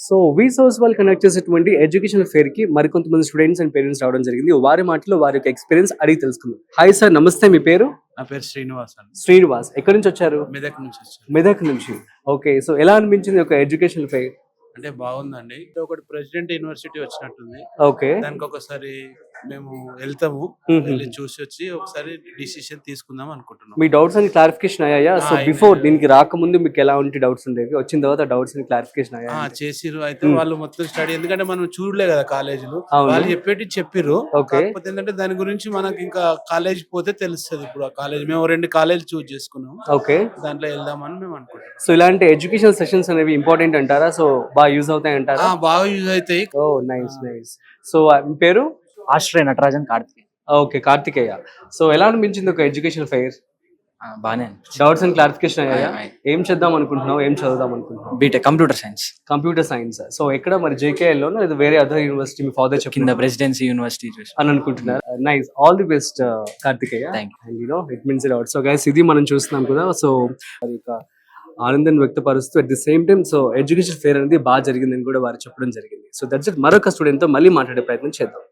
So we source వాళ్ళు conduct చేసేటువంటి education fair కి మరికొంతమంది స్టూడెంట్స్ అండ్ పేరెంట్స్ రావడం జరిగింది. వారి మాటలో వారి యొక్క ఎక్స్పీరియన్స్ అడిగి తెలుసుకుందాం. హాయ్ సార్, నమస్తే. మీ పేరు? నా పేరు శ్రీనివాస్ అండి. శ్రీనివాస్. ఎక్కడి నుంచి వచ్చారు? మెదక్ నుంచి వచ్చాను. మెదక్ నుంచి. ఓకే, సో ఎలా అనిపించింది ఒక ఎడ్యుకేషన్ ఫెయిర్? అంటే బాగుందండి. ఒకటి ప్రెసిడెంట్ యూనివర్సిటీ వచ్చినట్టుంది. ఓకే. దానికి ఒకసారి మేము వెళ్తాము, మ్మ్. వెళ్ళి చూసి వచ్చి ఒకసారి డిసిషన్ తీసుకుందాం అనుకుంటున్నాం. మీ డౌట్స్ అని క్లారిఫికేషన్ అయ్యాయా? సో అయినాయి. బిఫోర్ దీనికి రాకముందు మీకు ఎలా ఉంటే డౌట్స్ ఉండేవి, వచ్చిన తర్వాత డౌట్స్ అని క్లారిఫికేషన్ అయ్యా? చేసిర్రు. అయితే వాళ్ళు మొత్తం స్టడీ, ఎందుకంటే మనం చూడలే కదా కాలేజీలు, అవును. వాళ్ళు చెప్పిర్రు. ఓకే. కాకపోతే ఏంటంటే దాని గురించి మనకి ఇంకా కాలేజ్ పోతే తెలుస్తుంది. ఇప్పుడు ఆ కాలేజ్ మేము 2 కాలేజ్ చూస్ చేసుకున్నాం, ఓకే. దాంట్లో వెళ్దామని మేము అనుకుంటున్నాం. సో ఇలాంటి ఎడ్యుకేషన్ సెషన్స్ అనేవి ఇంపార్టెంట్ అంటారా? సో బాగా యూజ్ అవుతాయి అంటారా? బాగా యూజ్ అవుతాయి. Oh nice nice. సో మీ పేరు? ఆశ్రయ నటరాజన్ కార్తిక్. ఓకే, కార్తికేయ. సో ఎలా అనిపించింది ఒక ఎడ్యుకేషన్ ఫెయిర్? బానే డౌట్స్ అండ్ క్లారిఫికేషన్ అయ్యాయా? అయ్యాయి. ఏం చేద్దాం అనుకుంటున్నావు, ఏం చదువుదాం అనుకుంటున్నావు? BTech computer science computer science. So ఎక్కడ మరి JKL లోనో లేదా వేరే అదర్ యూనివర్సిటీ మీ ఫాదర్ కింద చెప్పిందా ప్రెసిడెన్సీ యూనివర్సిటీ అని అనుకుంటున్నారు? Nice, all the best Karthikeya. Thank and you know it means it out. So guys, ఇది మనం చూస్తున్నాం కదా. సో అది ఒక ఆనందాన్ని వ్యక్తపరుస్తూ at the same time so education fair అనేది బాగా జరిగిందని కూడా వారు చెప్పడం జరిగింది. So that's it. మరొక స్టూడెంట్ తో మళ్ళీ మాట్లాడే ప్రయత్నం చేద్దాం.